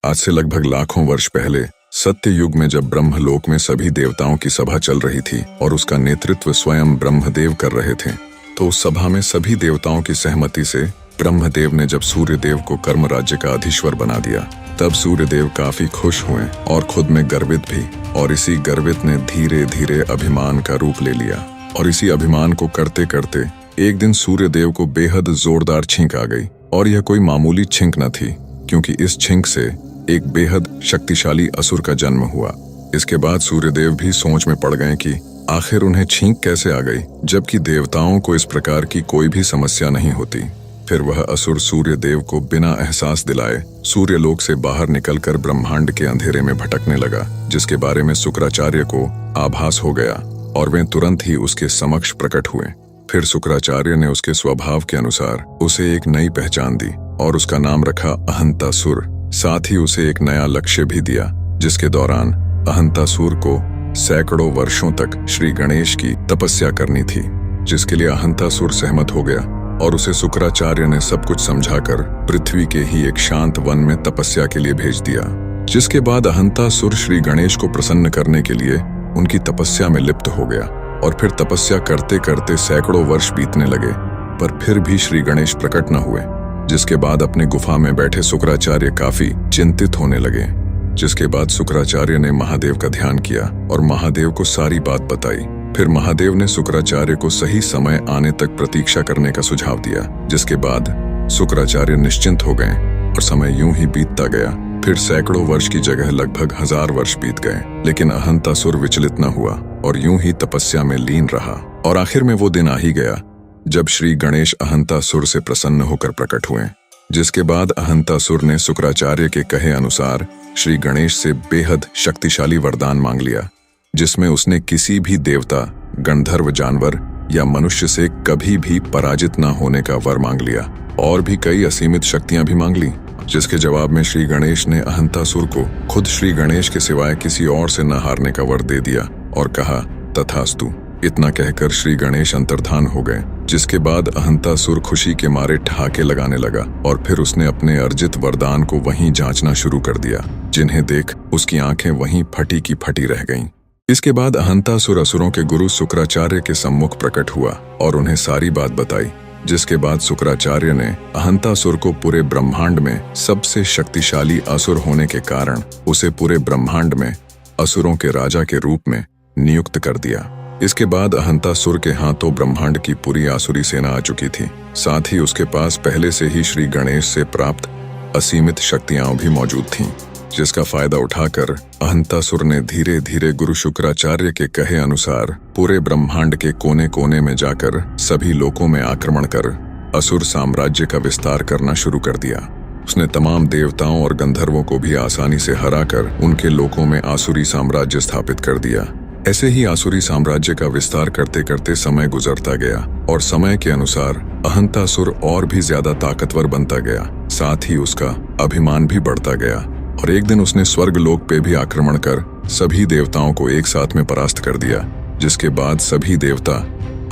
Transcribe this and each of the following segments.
आज से लगभग लाखों वर्ष पहले सत्य युग में जब ब्रह्मलोक में सभी देवताओं की सभा चल रही थी और उसका नेतृत्व स्वयं ब्रह्मदेव कर रहे थे, तो उस सभा में सभी देवताओं की सहमति से ब्रह्मदेव ने जब सूर्यदेव को कर्म राज्य का अधीश्वर बना दिया, तब सूर्यदेव काफी खुश हुए और खुद में गर्वित भी। और इसी गर्वित ने धीरे धीरे अभिमान का रूप ले लिया। और इसी अभिमान को करते करते एक दिन सूर्यदेव को बेहद जोरदार छींक आ गई। और यह कोई मामूली छींक न थी, क्योंकि इस छींक से एक बेहद शक्तिशाली असुर का जन्म हुआ। इसके बाद सूर्यदेव भी सोच में पड़ गए कि आखिर उन्हें छींक कैसे आ गई, जबकि देवताओं को इस प्रकार की कोई भी समस्या नहीं होती। फिर वह असुर सूर्यदेव को बिना एहसास दिलाए सूर्यलोक से बाहर निकलकर ब्रह्मांड के अंधेरे में भटकने लगा, जिसके बारे में शुक्राचार्य को आभास हो गया और वे तुरंत ही उसके समक्ष प्रकट हुए। फिर शुक्राचार्य ने उसके स्वभाव के अनुसार उसे एक नई पहचान दी और उसका नाम रखा अहंतासुर। साथ ही उसे एक नया लक्ष्य भी दिया, जिसके दौरान अहंतासुर को सैकड़ों वर्षों तक श्री गणेश की तपस्या करनी थी, जिसके लिए अहंतासुर सहमत हो गया और उसे शुक्राचार्य ने सब कुछ समझाकर पृथ्वी के ही एक शांत वन में तपस्या के लिए भेज दिया। जिसके बाद अहंतासुर श्री गणेश को प्रसन्न करने के लिए उनकी तपस्या में लिप्त हो गया और फिर तपस्या करते करते सैकड़ों वर्ष बीतने लगे, पर फिर भी श्री गणेश प्रकट न हुए। जिसके बाद अपने गुफा में बैठे शुक्राचार्य काफी चिंतित होने लगे। जिसके बाद शुक्राचार्य ने महादेव का ध्यान किया और महादेव को सारी बात बताई। फिर महादेव ने शुक्राचार्य को सही समय आने तक प्रतीक्षा करने का सुझाव दिया। जिसके बाद शुक्राचार्य निश्चिंत हो गए और समय यूं ही बीतता गया। फिर सैकड़ों वर्ष की जगह लगभग 1000 वर्ष बीत गए, लेकिन अहंतासुर विचलित न हुआ और यूं ही तपस्या में लीन रहा। और आखिर में वो दिन आ ही गया जब श्री गणेश अहंतासुर से प्रसन्न होकर प्रकट हुए। जिसके बाद अहंतासुर ने शुक्राचार्य के कहे अनुसार श्री गणेश से बेहद शक्तिशाली वरदान मांग लिया, जिसमें उसने किसी भी देवता, गंधर्व, जानवर या मनुष्य से कभी भी पराजित न होने का वर मांग लिया और भी कई असीमित शक्तियां भी मांग ली। जिसके जवाब में श्री गणेश ने अहंतासुर को खुद श्री गणेश के सिवाय किसी और से न हारने का वर दे दिया और कहा तथास्तु। इतना कहकर श्री गणेश अंतर्धान हो गए। जिसके बाद अहंतासुर खुशी के मारे ठहाके लगाने लगा और फिर उसने अपने अर्जित वरदान को वहीं जांचना शुरू कर दिया, जिन्हें देख उसकी आंखें वहीं फटी की फटी रह गईं। इसके बाद अहंतासुर असुरों के गुरु शुक्राचार्य के सम्मुख प्रकट हुआ और उन्हें सारी बात बताई। जिसके बाद शुक्राचार्य ने अहंतासुर को पूरे ब्रह्मांड में सबसे शक्तिशाली असुर होने के कारण उसे पूरे ब्रह्मांड में असुरों के राजा के रूप में नियुक्त कर दिया। इसके बाद अहंतासुर के हाथों ब्रह्मांड की पूरी आसुरी सेना आ चुकी थी। साथ ही उसके पास पहले से ही श्री गणेश से प्राप्त असीमित शक्तियां भी मौजूद थीं, जिसका फायदा उठाकर अहंतासुर ने धीरे धीरे गुरु शुक्राचार्य के कहे अनुसार पूरे ब्रह्मांड के कोने कोने में जाकर सभी लोकों में आक्रमण कर असुर साम्राज्य का विस्तार करना शुरू कर दिया। उसने तमाम देवताओं और गंधर्वों को भी आसानी से हराकर उनके लोकों में आसुरी साम्राज्य स्थापित कर दिया। ऐसे ही आसुरी साम्राज्य का विस्तार करते करते समय गुजरता गया और समय के अनुसार अहंतासुर और भी ज्यादा ताकतवर बनता गया। साथ ही उसका अभिमान भी बढ़ता गया और एक दिन उसने स्वर्ग लोक पे भी आक्रमण कर सभी देवताओं को एक साथ में परास्त कर दिया। जिसके बाद सभी देवता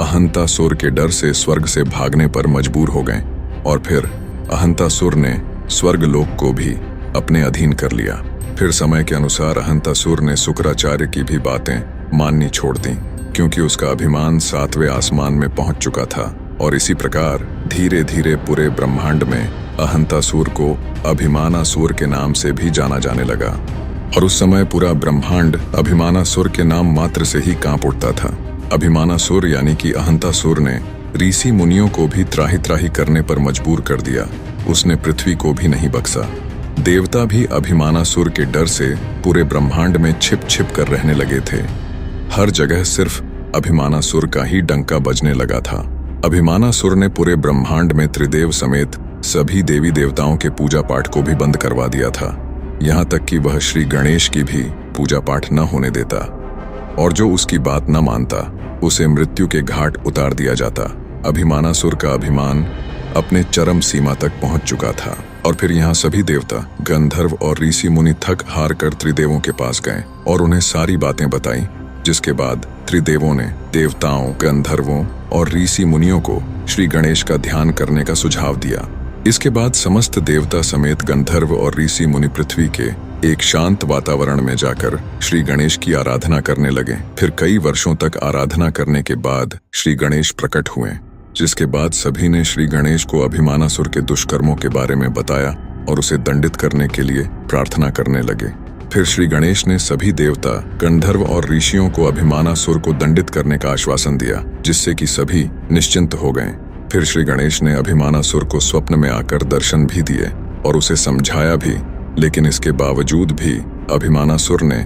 अहंतासुर के डर से स्वर्ग से भागने पर मजबूर हो गए और फिर अहंतासुर ने स्वर्ग लोक को भी अपने अधीन कर लिया। फिर समय के अनुसार अहंतासुर ने शुक्राचार्य की भी बातें माननी छोड़ दी, क्योंकि उसका अभिमान 7वें आसमान में पहुंच चुका था। और इसी प्रकार धीरे धीरे पूरे ब्रह्मांड में अहंतासुर को अभिमानासुर के नाम से भी जाना जाने लगा। और उस समय पूरा ब्रह्मांड अभिमानासुर के नाम मात्र से ही कांप उठता था। अभिमानासुर यानी कि अहंतासुर ने ऋषि मुनियों को भी त्राही त्राही करने पर मजबूर कर दिया। उसने पृथ्वी को भी नहीं बख्शा। देवता भी अभिमानासुर के डर से पूरे ब्रह्मांड में छिप छिप कर रहने लगे थे। हर जगह सिर्फ अभिमानासुर का ही डंका बजने लगा था। अभिमानासुर ने पूरे ब्रह्मांड में त्रिदेव समेत सभी देवी देवताओं के पूजा पाठ को भी बंद करवा दिया था। यहाँ तक कि वह श्री गणेश की भी पूजा पाठ न होने देता और जो उसकी बात न मानता उसे मृत्यु के घाट उतार दिया जाता। अभिमानासुर का अभिमान अपने चरम सीमा तक पहुंच चुका था और फिर यहाँ सभी देवता, गंधर्व और ऋषि मुनि थक हार कर त्रिदेवों के पास गए और उन्हें सारी बातें बताई। जिसके बाद त्रिदेवों ने देवताओं, गंधर्वों और ऋषि मुनियों को श्री गणेश का ध्यान करने का सुझाव दिया। इसके बाद समस्त देवता समेत गंधर्व और ऋषि मुनि पृथ्वी के एक शांत वातावरण में जाकर श्री गणेश की आराधना करने लगे। फिर कई वर्षों तक आराधना करने के बाद श्री गणेश प्रकट हुए, जिसके बाद सभी ने श्री गणेश को अभिमानासुर के दुष्कर्मों के बारे में बताया और उसे दंडित करने के लिए प्रार्थना करने लगे। फिर श्री गणेश ने सभी देवता, गंधर्व और ऋषियों को अभिमानासुर को दंडित करने का आश्वासन दिया, जिससे कि सभी निश्चिंत हो गए। फिर श्री गणेश ने अभिमानासुर को स्वप्न में आकर दर्शन भी दिए और उसे समझाया भी, लेकिन इसके बावजूद भी अभिमानासुर ने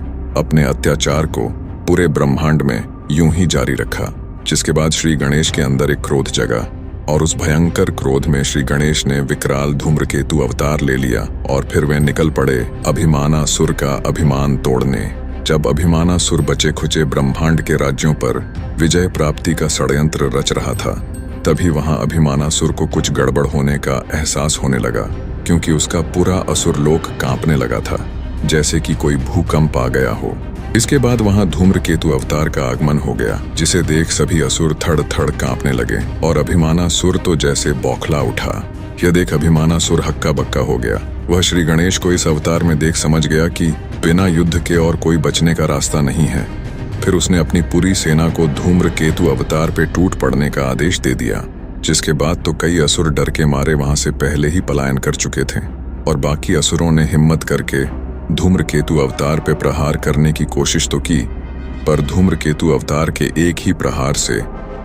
अपने अत्याचार को पूरे ब्रह्मांड में यूं ही जारी रखा। जिसके बाद श्री गणेश के अंदर एक क्रोध जगा और उस भयंकर क्रोध में श्री गणेश ने विकराल धूम्रकेतु अवतार ले लिया और फिर वे निकल पड़े अभिमानासुर का अभिमान तोड़ने। जब अभिमानासुर बचे खुचे ब्रह्मांड के राज्यों पर विजय प्राप्ति का षड्यंत्र रच रहा था, तभी वहां अभिमानासुर को कुछ गड़बड़ होने का एहसास होने लगा, क्योंकि उसका पूरा असुर लोक कांपने लगा था, जैसे कि कोई भूकंप आ गया हो। इसके बाद वहां धूम्रकेतु अवतार का आगमन हो गया, जिसे देख सभी असुर थड़ थड़ कांपने लगे और अभिमानासुर तो जैसे बौखला उठा। यह देख अभिमानासुर हक्का बक्का हो गया। वह श्री गणेश को इस अवतार में देख समझ गया कि बिना युद्ध के और कोई बचने का रास्ता नहीं है। फिर उसने अपनी पूरी सेना को धूम्रकेतु अवतार पे टूट पड़ने का आदेश दे दिया, जिसके बाद तो कई असुर डर के मारे वहां से पहले ही पलायन कर चुके थे और बाकी असुरों ने हिम्मत करके धूम्रकेतु अवतार पे प्रहार करने की कोशिश तो की, पर धूम्रकेतु अवतार के एक ही प्रहार से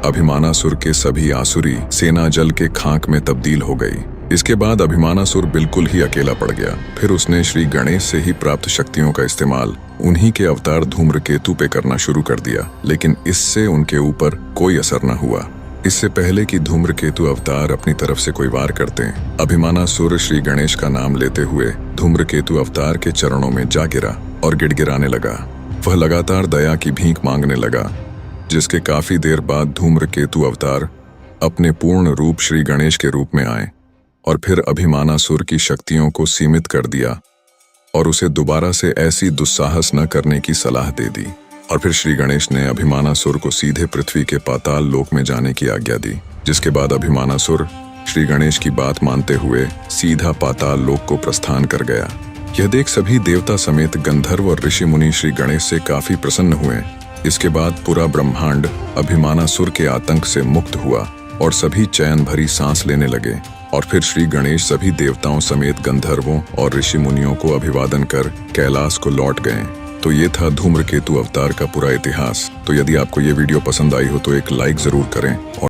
अभिमानासुर के सभी आसुरी सेना जल के खाक में तब्दील हो गई। इसके बाद अभिमानासुर बिल्कुल ही अकेला पड़ गया। फिर उसने श्री गणेश से ही प्राप्त शक्तियों का इस्तेमाल उन्हीं के अवतार धूम्रकेतु पे करना शुरू कर दिया, लेकिन इससे उनके ऊपर कोई असर न हुआ। इससे पहले कि धूम्रकेतु अवतार अपनी तरफ से कोई वार करते, अभिमानासुर श्री गणेश का नाम लेते हुए धूम्रकेतु अवतार के चरणों में जा गिरा और गिड़गिड़ाने लगा। वह लगातार दया की भीख मांगने लगा, जिसके काफी देर बाद धूम्रकेतु अवतार अपने पूर्ण रूप श्री गणेश के रूप में आए और फिर अभिमानासुर की शक्तियों को सीमित कर दिया और उसे दोबारा से ऐसी दुस्साहस न करने की सलाह दे दी। और फिर श्री गणेश ने अभिमानासुर को सीधे पृथ्वी के पाताल लोक में जाने की आज्ञा दी, जिसके बाद अभिमानासुर श्री गणेश की बात मानते हुए सीधा पाताल लोक को प्रस्थान कर गया। यह देख सभी देवता समेत गंधर्व और ऋषि मुनि श्री गणेश से काफी प्रसन्न हुए। इसके बाद पूरा ब्रह्मांड अभिमानासुर के आतंक से मुक्त हुआ और सभी चैन भरी सांस लेने लगे। और फिर श्री गणेश सभी देवताओं समेत गंधर्वों और ऋषि मुनियों को अभिवादन कर कैलाश को लौट गए। तो ये था धूम्रकेतु अवतार का पूरा इतिहास। तो यदि आपको ये वीडियो पसंद आई हो तो एक लाइक जरूर करें और